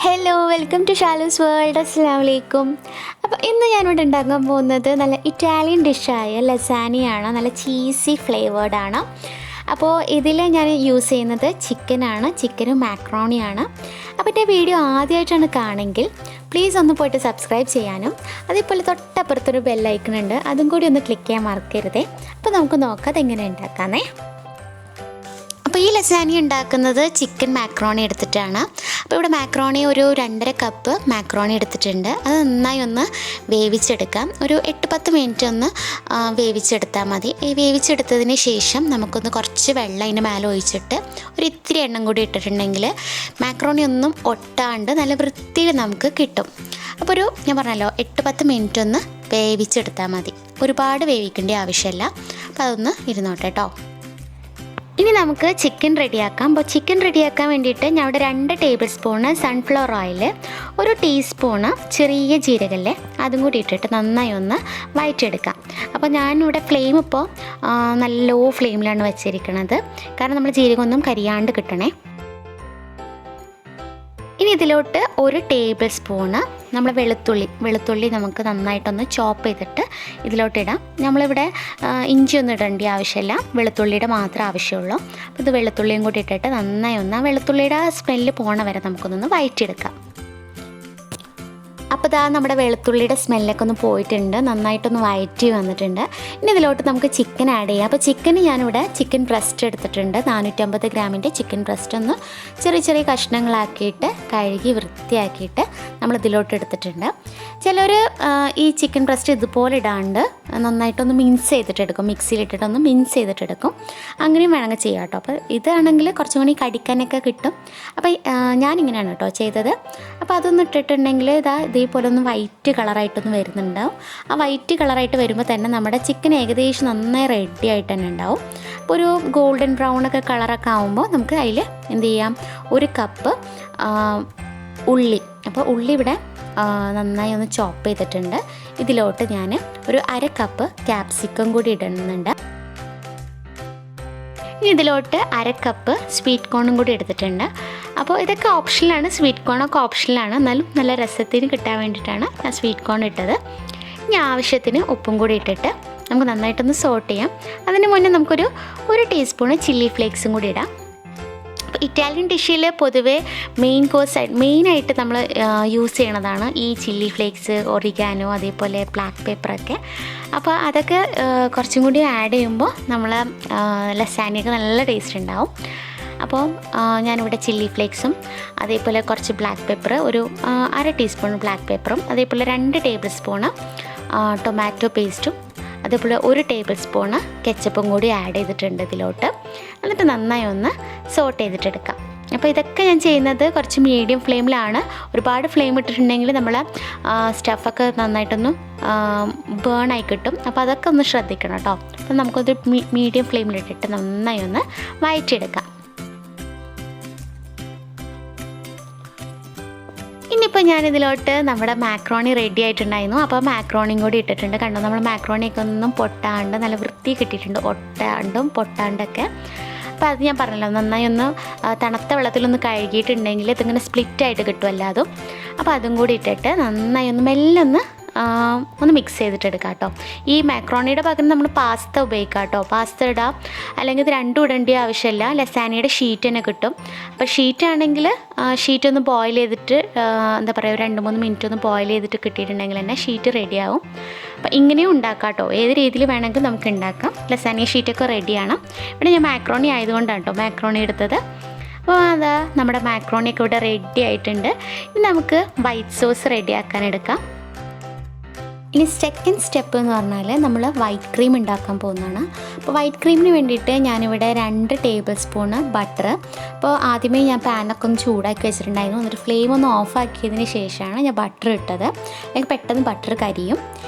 Hello welcome to Shalu's world. അസ്സലാമു അലൈക്കും. അപ്പോൾ ഇന്ന് ഞാനിവിടെ ഉണ്ടാക്കാൻ പോകുന്നത് നല്ല ഇറ്റാലിയൻ ഡിഷായ ലസാനിയാണ്. നല്ല ചീസി ഫ്ലേവേർഡാണ്. അപ്പോൾ ഇതിൽ ഞാൻ യൂസ് ചെയ്യുന്നത് ചിക്കനും മാക്രോണിയാണ്. അപ്പോൾ എൻ്റെ വീഡിയോ ആദ്യമായിട്ടാണ് കാണെങ്കിൽ പ്ലീസ് ഒന്ന് പോയിട്ട് സബ്സ്ക്രൈബ് ചെയ്യാനും അതേപോലെ തൊട്ടപ്പുറത്തൊരു ബെല്ലൈക്കൺ ഉണ്ട്, അതും കൂടി ഒന്ന് ക്ലിക്ക് ചെയ്യാൻ മറക്കരുതേ. അപ്പോൾ നമുക്ക് നോക്കാം അതെങ്ങനെ ഉണ്ടാക്കാന്നേ. അപ്പോൾ ഈ ലസാനി ഉണ്ടാക്കുന്നത് ചിക്കൻ മാക്രോണി എടുത്തിട്ടാണ്. അപ്പോൾ ഇവിടെ മാക്രോണി ഒരു 2.5 കപ്പ് മാക്രോണി എടുത്തിട്ടുണ്ട്. അത് നന്നായി ഒന്ന് വേവിച്ചെടുക്കാം. ഒരു 8-10 മിനിറ്റ് ഒന്ന് വേവിച്ചെടുത്താൽ മതി. ഈ വേവിച്ചെടുത്തതിന് ശേഷം നമുക്കൊന്ന് കുറച്ച് വെള്ളം അതിൻ്റെ മേലെ ഒഴിച്ചിട്ട് ഒരു ഇത്തിരി എണ്ണം കൂടി ഇട്ടിട്ടുണ്ടെങ്കിൽ മാക്രോണി ഒന്നും ഒട്ടാണ്ട് നല്ല വൃത്തിയിൽ നമുക്ക് കിട്ടും. അപ്പോൾ ഞാൻ പറഞ്ഞല്ലോ 8-10 മിനിറ്റ് ഒന്ന് വേവിച്ചെടുത്താൽ മതി. ഒരുപാട് വേവിക്കേണ്ട ആവശ്യമില്ല. അപ്പോൾ അതൊന്ന് ഇരുന്നോട്ടെ കേട്ടോ. ഇനി നമുക്ക് ചിക്കൻ റെഡിയാക്കാം. അപ്പോൾ ചിക്കൻ റെഡിയാക്കാൻ വേണ്ടിയിട്ട് ഞാൻ ഇവിടെ 2 table spoon sunflower oil, 1 teaspoon ചെറിയ ജീരകല്ലേ, അതും കൂടി ഇട്ടിട്ട് നന്നായി ഒന്ന് വഴറ്റിയെടുക്കാം. അപ്പോൾ ഞാനിവിടെ ഫ്ലെയിം ഇപ്പോൾ നല്ല ലോ ഫ്ലെയിമിലാണ് വെച്ചിരിക്കുന്നത്, കാരണം നമ്മൾ ജീരകമൊന്നും കരിയാണ്ട് കിട്ടണേ. ഇനി ഇതിലോട്ട് 1 ടേബിൾ സ്പൂണ് നമ്മൾ വെളുത്തുള്ളി നമുക്ക് നന്നായിട്ടൊന്ന് ചോപ്പ് ചെയ്തിട്ട് ഇതിലോട്ടിടാം. നമ്മളിവിടെ ഇഞ്ചിയൊന്നും ഇടേണ്ട ആവശ്യമില്ല, വെളുത്തുള്ളിയുടെ മാത്രമേ ആവശ്യമുള്ളൂ. അപ്പോൾ ഇത് വെളുത്തുള്ളിയും കൂടി ഇട്ടിട്ട് നന്നായി ഒന്ന് വെളുത്തുള്ളിയുടെ സ്മെല്ല് പോണ വരെ നമുക്കൊന്നൊന്ന് വഴറ്റിയെടുക്കാം. അപ്പോൾ നമ്മുടെ വെളുത്തുള്ളിയുടെ സ്മെല്ലൊക്കെ ഒന്ന് പോയിട്ടുണ്ട്, നന്നായിട്ടൊന്ന് വഴറ്റി വന്നിട്ടുണ്ട്. ഇനി ഇതിലോട്ട് നമുക്ക് ചിക്കൻ ആഡ് ചെയ്യാം. അപ്പോൾ ചിക്കന് ഞാനിവിടെ ചിക്കൻ ബ്രസ്റ്റ് എടുത്തിട്ടുണ്ട്. 450 ഗ്രാമിൻ്റെ ചിക്കൻ ബ്രസ്റ്റ് ഒന്ന് ചെറിയ കഷ്ണങ്ങളാക്കിയിട്ട് കഴുകി വൃത്തിയാക്കിയിട്ട് നമ്മൾ ഇതിലോട്ട് എടുത്തിട്ടുണ്ട്. ചിലർ ഈ ചിക്കൻ ബ്രസ്റ്റ് ഇതുപോലെ ഇടാണ്ട് നന്നായിട്ടൊന്ന് മിൻസ് ചെയ്തിട്ടെടുക്കും, മിക്സിയിലിട്ടിട്ടൊന്ന് മിൻസ് ചെയ്തിട്ടെടുക്കും. അങ്ങനെയും വേണമെങ്കിൽ ചെയ്യാം കേട്ടോ. അപ്പോൾ ഇതാണെങ്കിൽ കുറച്ചും കൂടി കടിക്കാനൊക്കെ കിട്ടും. അപ്പോൾ ഞാനിങ്ങനെയാണ് കേട്ടോ ചെയ്തത്. അപ്പോൾ അതൊന്ന് ഇട്ടിട്ടുണ്ടെങ്കിൽ ഇതേപോലെ ഒന്ന് വൈറ്റ് കളറായിട്ടൊന്ന് വരുന്നുണ്ടാവും. ആ വൈറ്റ് കളറായിട്ട് വരുമ്പോൾ തന്നെ നമ്മുടെ ചിക്കൻ ഏകദേശം നന്നായി റെഡി ആയിട്ട് തന്നെ ഉണ്ടാവും. അപ്പോൾ ഒരു ഗോൾഡൻ ബ്രൗണൊക്കെ കളറൊക്കെ ആകുമ്പോൾ നമുക്ക് അതിൽ എന്ത് ചെയ്യാം, 1 കപ്പ് ഉള്ളി. അപ്പോൾ ഉള്ളി ഇവിടെ നന്നായി ഒന്ന് ചോപ്പ് ചെയ്തിട്ടുണ്ട്. ഇതിലോട്ട് ഞാൻ ഒരു 1/2 കപ്പ് ക്യാപ്സിക്കം കൂടി ഇടുന്നുണ്ട്. ഇനി ഇതിലോട്ട് 1/2 കപ്പ് സ്വീറ്റ് കോണും കൂടി എടുത്തിട്ടുണ്ട്. അപ്പോൾ ഇതൊക്കെ ഓപ്ഷനിലാണ്, സ്വീറ്റ് കോണൊക്കെ ഓപ്ഷനിലാണ്, എന്നാലും നല്ല രസത്തിന് കിട്ടാൻ വേണ്ടിയിട്ടാണ് ഞാൻ സ്വീറ്റ് കോൺ ഇട്ടത്. ഇനി ആവശ്യത്തിന് ഉപ്പും കൂടി ഇട്ടിട്ട് നമുക്ക് നന്നായിട്ടൊന്ന് സോട്ട് ചെയ്യാം. അതിന് മുന്നേ നമുക്കൊരു 1 ടീസ്പൂണ് ചില്ലി ഫ്ലേക്സും കൂടി ഇടാം. ഇറ്റാലിയൻ ഡിഷിൽ പൊതുവേ മെയിനായിട്ട് നമ്മൾ യൂസ് ചെയ്യണതാണ് ഈ ചില്ലി ഫ്ലേക്സ്, ഒറിഗാനോ, അതേപോലെ ബ്ലാക്ക് പേപ്പറൊക്കെ. അപ്പോൾ അതൊക്കെ കുറച്ചും കൂടി ആഡ് ചെയ്യുമ്പോൾ നമ്മൾ ലസാനിയൊക്കെ നല്ല ടേസ്റ്റ് ഉണ്ടാവും. അപ്പോൾ ഞാനിവിടെ ചില്ലി ഫ്ലേക്സും അതേപോലെ കുറച്ച് ബ്ലാക്ക് പേപ്പർ, ഒരു 1/2 ടീസ്പൂൺ ബ്ലാക്ക് പേപ്പറും, അതേപോലെ 2 ടേബിൾ സ്പൂണ് ടൊമാറ്റോ പേസ്റ്റും, അതേപോലെ 1 ടേബിൾ സ്പൂണ് കെച്ചപ്പും കൂടി ആഡ് ചെയ്തിട്ടുണ്ട് ഇതിലോട്ട്. എന്നിട്ട് നന്നായി ഒന്ന് സോട്ട് ചെയ്തിട്ടെടുക്കാം. അപ്പോൾ ഇതൊക്കെ ഞാൻ ചെയ്യുന്നത് കുറച്ച് മീഡിയം ഫ്ലെയിമിലാണ്. ഒരുപാട് ഫ്ലെയിം ഇട്ടിട്ടുണ്ടെങ്കിൽ നമ്മൾ സ്റ്റഫൊക്കെ നന്നായിട്ടൊന്ന് ബേണായി കിട്ടും. അപ്പോൾ അതൊക്കെ ഒന്ന് ശ്രദ്ധിക്കണം കേട്ടോ. അപ്പോൾ നമുക്കൊരു മീഡിയം ഫ്ലെയിമിലിട്ടിട്ട് നന്നായി ഒന്ന് വഴറ്റിയെടുക്കാം. ഇനിയിപ്പോൾ ഞാനിതിലോട്ട് നമ്മുടെ മാക്രോണി റെഡി ആയിട്ടുണ്ടായിരുന്നു. അപ്പോൾ മാക്രോണിയും കൂടി ഇട്ടിട്ടുണ്ട്. കണ്ടോ, നമ്മൾ മാക്രോണിയൊക്കെ ഒന്നും പൊട്ടാണ്ട് നല്ല വൃത്തി കിട്ടിയിട്ടുണ്ട്, ഒട്ടാണ്ടും പൊട്ടാണ്ടൊക്കെ. അപ്പോൾ അത് ഞാൻ പറഞ്ഞല്ലോ, നന്നായി ഒന്ന് തണുത്ത വെള്ളത്തിലൊന്ന് കഴുകിയിട്ടുണ്ടെങ്കിൽ ഇതിങ്ങനെ സ്പ്ലിറ്റായിട്ട് കിട്ടുമല്ലോ അതും. അപ്പോൾ അതും കൂടി ഇട്ടിട്ട് നന്നായി ഒന്ന് മെല്ലെ ഒന്ന് മിക്സ് ചെയ്തിട്ടെടുക്കാം കേട്ടോ. ഈ മാക്രോണിയുടെ പകരം നമ്മൾ പാസ്ത ഉപയോഗിക്കാം കേട്ടോ. പാസ്ത ഇടാം, അല്ലെങ്കിൽ ഇത് രണ്ടും ഇടേണ്ട ആവശ്യമില്ല. ലസാനിയുടെ ഷീറ്റ് തന്നെ കിട്ടും. അപ്പോൾ ഷീറ്റാണെങ്കിൽ ഷീറ്റ് ഒന്ന് ബോയിൽ ചെയ്തിട്ട് എന്താ പറയുക, 2-3 മിനിറ്റ് ഒന്ന് ബോയിൽ ചെയ്തിട്ട് കിട്ടിയിട്ടുണ്ടെങ്കിൽ തന്നെ ഷീറ്റ് റെഡിയാവും. അപ്പോൾ ഇങ്ങനെയും ഉണ്ടാക്കാം കേട്ടോ. ഏത് രീതിയിൽ വേണമെങ്കിൽ നമുക്ക് ഉണ്ടാക്കാം. ലസാനിയ ഷീറ്റൊക്കെ റെഡിയാണ്. ഇവിടെ ഞാൻ മാക്രോണി ആയതുകൊണ്ടാണ് കേട്ടോ മാക്രോണി എടുത്തത്. അപ്പോൾ നമ്മുടെ മാക്രോണിയൊക്കെ ഇവിടെ റെഡി ആയിട്ടുണ്ട്. ഇനി നമുക്ക് വൈറ്റ് സോസ് റെഡിയാക്കാൻ എടുക്കാം. ഇനി സെക്കൻഡ് സ്റ്റെപ്പ് എന്ന് പറഞ്ഞാൽ നമ്മൾ വൈറ്റ് ക്രീം ഉണ്ടാക്കാൻ പോകുന്നതാണ്. അപ്പോൾ വൈറ്റ് ക്രീമിന് വേണ്ടിയിട്ട് ഞാനിവിടെ 2 ടേബിൾ സ്പൂണ് ബട്ടർ. അപ്പോൾ ആദ്യമേ ഞാൻ പാനൊക്കെ ഒന്ന് ചൂടാക്കി വെച്ചിട്ടുണ്ടായിരുന്നു. എന്നിട്ട് ഫ്ലെയിം ഒന്ന് ഓഫാക്കിയതിന് ശേഷമാണ് ഞാൻ ബട്ടർ ഇട്ടത്, അല്ലെങ്കിൽ പെട്ടെന്ന് ബട്ടർ കരിയും.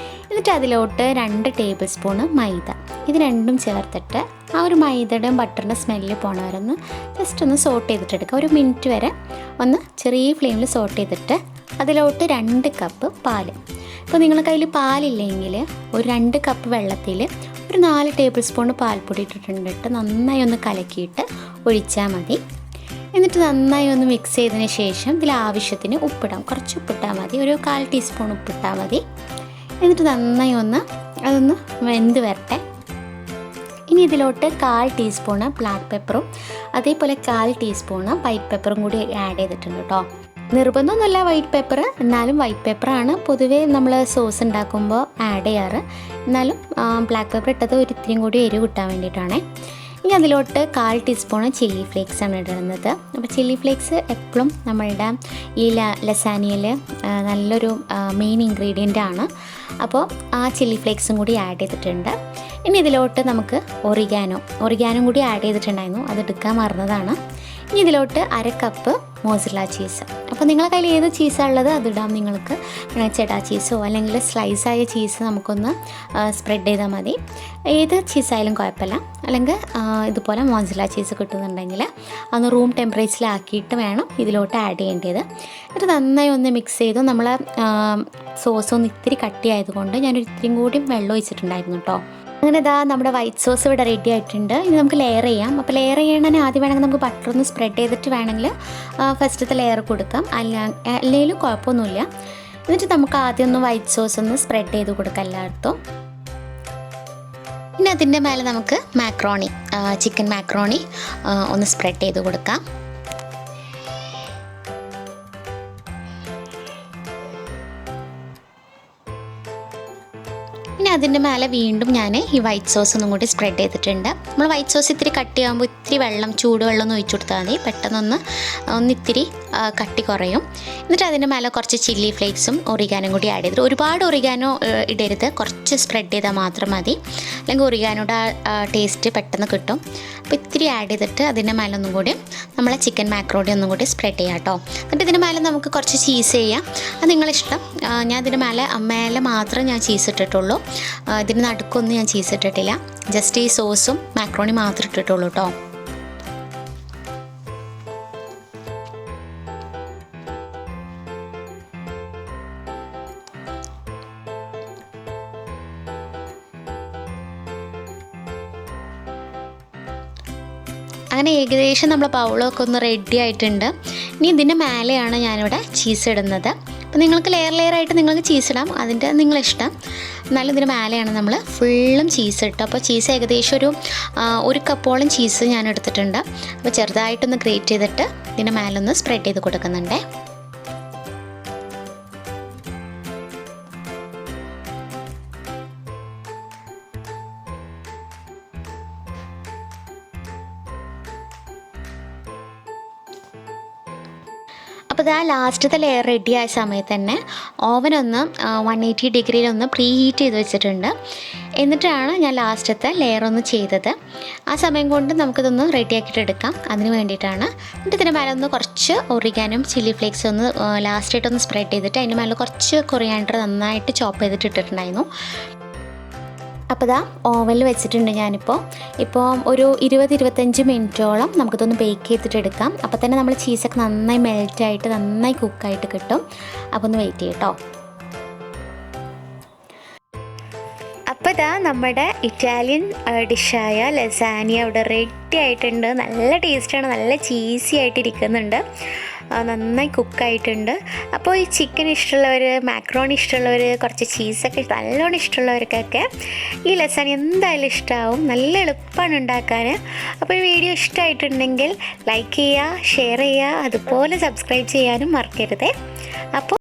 എന്നിട്ട് അതിലോട്ട് 2 ടേബിൾ സ്പൂണ് മൈദ, ഇത് രണ്ടും ചേർത്തിട്ട് ആ ഒരു മൈദയുടെയും ബട്ടറിൻ്റെ സ്മെല്ല് പോണവരൊന്ന് ജസ്റ്റ് ഒന്ന് സോട്ട് ചെയ്തിട്ടെടുക്കുക. 1 മിനിറ്റ് വരെ ഒന്ന് ചെറിയ ഫ്ലെയിമിൽ സോട്ട് ചെയ്തിട്ട് അതിലോട്ട് 2 കപ്പ് പാൽ. ഇപ്പോൾ നിങ്ങളുടെ കയ്യിൽ പാലില്ലെങ്കിൽ ഒരു 2 കപ്പ് വെള്ളത്തിൽ ഒരു 4 ടേബിൾ സ്പൂൺ പാൽപ്പൊടി ഇട്ടിട്ട് നന്നായി ഒന്ന് കലക്കിയിട്ട് ഒഴിച്ചാൽ മതി. എന്നിട്ട് നന്നായി ഒന്ന് മിക്സ് ചെയ്തതിന് ശേഷം ഇതിൽ ആവശ്യത്തിന് ഉപ്പിടാം. കുറച്ച് ഉപ്പിട്ടാൽ മതി, ഒരു 1/4 ടീസ്പൂൺ ഉപ്പിട്ടാൽ മതി. എന്നിട്ട് നന്നായി അതൊന്ന് വെന്ത് വരട്ടെ. ഇനി ഇതിലോട്ട് 1/4 ടീസ്പൂണ് ബ്ലാക്ക് പെപ്പറും അതേപോലെ 1/4 ടീസ്പൂണ് വൈറ്റ് പെപ്പറും കൂടി ആഡ് ചെയ്തിട്ടുണ്ട് കേട്ടോ. നിർബന്ധമൊന്നുമില്ല വൈറ്റ് പെപ്പർ, എന്നാലും വൈറ്റ് പെപ്പറാണ് പൊതുവേ നമ്മൾ സോസ് ഉണ്ടാക്കുമ്പോൾ ആഡ് ചെയ്യാറ്. എന്നാലും ബ്ലാക്ക് പെപ്പർ ഇട്ടത് ഒരിത്തിരിയും കൂടി എരിവ് കിട്ടാൻ വേണ്ടിയിട്ടാണ്. ഇനി അതിലോട്ട് 1/4 ടീസ്പൂണ് ചില്ലി ഫ്ലേക്സ് ആണ് ഇടുന്നത്. അപ്പോൾ ചില്ലി ഫ്ലേക്സ് എപ്പോഴും നമ്മളുടെ ഈ ലസാനിയയിൽ നല്ലൊരു മെയിൻ ഇൻഗ്രീഡിയൻ്റ് ആണ്. അപ്പോൾ ആ ചില്ലി ഫ്ലേക്സും കൂടി ആഡ് ചെയ്തിട്ടുണ്ട്. ഇനി ഇതിലോട്ട് നമുക്ക് ഒറിഗാനോ കൂടി ആഡ് ചെയ്തിട്ടുണ്ടായിരുന്നു, അത് എടുക്കാൻ മറന്നതാണ്. ഇനി ഇതിലോട്ട് 1/2 കപ്പ് മോസറല്ല ചീസ്. അപ്പോൾ നിങ്ങളുടെ കയ്യിൽ ഏത് ചീസാണ് ഉള്ളത് അതിടാം. നിങ്ങൾക്ക് ചെഡാ ചീസോ അല്ലെങ്കിൽ സ്ലൈസായ ചീസ് നമുക്കൊന്ന് സ്പ്രെഡ് ചെയ്താൽ മതി. ഏത് ചീസായാലും കുഴപ്പമില്ല. അല്ലെങ്കിൽ ഇതുപോലെ മോസറല്ല ചീസ് കിട്ടുന്നുണ്ടെങ്കിൽ അതൊന്ന് റൂം ടെമ്പറേച്ചറിലാക്കിയിട്ട് വേണം ഇതിലോട്ട് ആഡ് ചെയ്യേണ്ടത്. എന്നിട്ട് നന്നായി ഒന്ന് മിക്സ് ചെയ്തു. നമ്മൾ സോസ് ഒന്ന് ഇത്തിരി കട്ടിയായതുകൊണ്ട് ഞാനൊരു ഇത്തിരിയും കൂടി വെള്ളം ഒഴിച്ചിട്ടുണ്ടായിരുന്നു കേട്ടോ. അങ്ങനെ ഇതാ നമ്മുടെ വൈറ്റ് സോസ് ഇവിടെ റെഡി ആയിട്ടുണ്ട്. ഇനി നമുക്ക് ലെയർ ചെയ്യാം. അപ്പോൾ ലെയർ ചെയ്യണമെങ്കിൽ ആദ്യം വേണമെങ്കിൽ നമുക്ക് ബട്ടർ ഒന്ന് സ്പ്രെഡ് ചെയ്തിട്ട് വേണമെങ്കിൽ ഫസ്റ്റത്തെ ലെയർ കൊടുക്കാം, അല്ലെങ്കിലും കുഴപ്പമൊന്നുമില്ല. എന്നിട്ട് നമുക്ക് ആദ്യം ഒന്ന് വൈറ്റ് സോസ് ഒന്ന് സ്പ്രെഡ് ചെയ്ത് കൊടുക്കാം എല്ലായിടത്തും. പിന്നെ അതിൻ്റെ മേലെ നമുക്ക് ചിക്കൻ മാക്രോണി ഒന്ന് സ്പ്രെഡ് ചെയ്ത് കൊടുക്കാം. ഇനി അതിൻ്റെ മേലെ വീണ്ടും ഞാൻ ഈ വൈറ്റ് സോസ് ഒന്നും കൂടി സ്പ്രെഡ് ചെയ്തിട്ടുണ്ട്. നമ്മൾ വൈറ്റ് സോസ് ഇത്തിരി കട്ടിയാകുമ്പോൾ ഇത്തിരി ചൂടുവെള്ളം ഒന്ന് ഒഴിച്ചു കൊടുത്താൽ മതി, ഒന്നിത്തിരി കട്ടി കുറയും. എന്നിട്ട് അതിൻ്റെ മേലെ കുറച്ച് ചില്ലി ഫ്ലേക്സും ഒറിഗാനും കൂടി ആഡ് ചെയ്തിട്ട്, ഒരുപാട് ഒറിഗാനോ ഇടരുത്, കുറച്ച് സ്പ്രെഡ് ചെയ്താൽ മാത്രം മതി, അല്ലെങ്കിൽ ഒറിഗാനോയുടെ ടേസ്റ്റ് പെട്ടെന്ന് കിട്ടും. അപ്പോൾ ഇത്തിരി ആഡ് ചെയ്തിട്ട് അതിൻ്റെ മേലെ ഒന്നും കൂടി നമ്മളെ ചിക്കൻ മാക്രോണി ഒന്നും കൂടി സ്പ്രെഡ് ചെയ്യാം കേട്ടോ. എന്നിട്ട് ഇതിൻ്റെ മേലെ നമുക്ക് കുറച്ച് ചീസ് ചെയ്യാം, അത് നിങ്ങളിഷ്ടം. ഞാൻ ഇതിൻ്റെ മേലെ മാത്രം ഞാൻ ചീസ് ഇട്ടിട്ടുള്ളൂ, ഇതിന് നടുക്കൊന്നും ഞാൻ ചീസ് ഇട്ടിട്ടില്ല. ജസ്റ്റ് ഈ സോസും മാക്രോണി മാത്രം ഇട്ടിട്ടുള്ളൂ കേട്ടോ. അങ്ങനെ ഏകദേശം നമ്മൾ ബൗളൊക്കെ ഒന്ന് റെഡി ആയിട്ടുണ്ട്. ഇനി ഇതിൻ്റെ മേലെയാണ് ഞാനിവിടെ ചീസ് ഇടുന്നത്. അപ്പോൾ നിങ്ങൾക്ക് ലെയർ ആയിട്ട് നിങ്ങൾക്ക് ചീസ് ഇടാം, അതിൻ്റെ നിങ്ങളിഷ്ടം. എന്നാലും ഇതിന് മേലെയാണ് നമ്മൾ ഫുള്ളും ചീസ് ഇട്ടു. അപ്പോൾ ചീസ് ഏകദേശം ഒരു കപ്പോളം ചീസ് ഞാൻ എടുത്തിട്ടുണ്ട്. അപ്പോൾ ചെറുതായിട്ടൊന്ന് ഗ്രേറ്റ് ചെയ്തിട്ട് ഇതിൻ്റെ മേലൊന്ന് സ്പ്രെഡ് ചെയ്ത് കൊടുക്കുന്നുണ്ട്. അപ്പോൾ ഇതാ ലാസ്റ്റത്തെ ലെയർ റെഡി ആയ സമയത്ത് തന്നെ ഓവനൊന്ന് 180 ഡിഗ്രിയിലൊന്ന് പ്രീ ഹീറ്റ് ചെയ്ത് വെച്ചിട്ടുണ്ട്. എന്നിട്ടാണ് ഞാൻ ലാസ്റ്റത്തെ ലെയർ ഒന്ന് ചെയ്തത്. ആ സമയം കൊണ്ട് നമുക്കിതൊന്ന് റെഡിയാക്കിയിട്ട് എടുക്കാം, അതിന് വേണ്ടിയിട്ടാണ്. എന്നിട്ട് ഇതിൻ്റെ മേലെ ഒന്ന് കുറച്ച് ഒറിഗാനും ചില്ലി ഫ്ലേക്സ് ഒന്ന് ലാസ്റ്റായിട്ടൊന്ന് സ്പ്രെഡ് ചെയ്തിട്ട് അതിൻ്റെ മേലെ കുറച്ച് കൊറിയാൻഡർ നന്നായിട്ട് ചോപ്പ് ചെയ്തിട്ട് ഇട്ടിട്ടുണ്ടായിരുന്നു. അപ്പോൾ ഇതാ ഓവനിൽ വെച്ചിട്ടുണ്ട് ഇപ്പോൾ ഒരു 20-25 മിനിറ്റോളം നമുക്കിതൊന്ന് ബേക്ക് ചെയ്തിട്ട് എടുക്കാം. അപ്പോൾ തന്നെ നമ്മൾ ചീസൊക്കെ നന്നായി മെൽറ്റായിട്ട് നന്നായി കുക്കായിട്ട് കിട്ടും. അപ്പോൾ ഒന്ന് വെയിറ്റ് ചെയ്യട്ടോ. അപ്പോൾ ഇതാ നമ്മുടെ ഇറ്റാലിയൻ ഡിഷായ ലസാനിയ ഇവിടെ റെഡി ആയിട്ടുണ്ട്. നല്ല ടേസ്റ്റാണ്, നല്ല ചീസി ആയിട്ടിരിക്കുന്നുണ്ട്, നന്നായി കുക്കായിട്ടുണ്ട്. അപ്പോൾ ഈ ചിക്കൻ ഇഷ്ടമുള്ളവർ, മാക്രോണി ഇഷ്ടമുള്ളവർ, കുറച്ച് ചീസൊക്കെ നല്ലോണം ഇഷ്ടമുള്ളവർക്കൊക്കെ ഈ ലസാനിയ എന്തായാലും ഇഷ്ടമാവും. നല്ല എളുപ്പമാണ് ഉണ്ടാക്കാൻ. അപ്പോൾ ഈ വീഡിയോ ഇഷ്ടമായിട്ടുണ്ടെങ്കിൽ ലൈക്ക് ചെയ്യുക, ഷെയർ ചെയ്യുക, അതുപോലെ സബ്സ്ക്രൈബ് ചെയ്യാനും മറക്കരുത്. അപ്പോൾ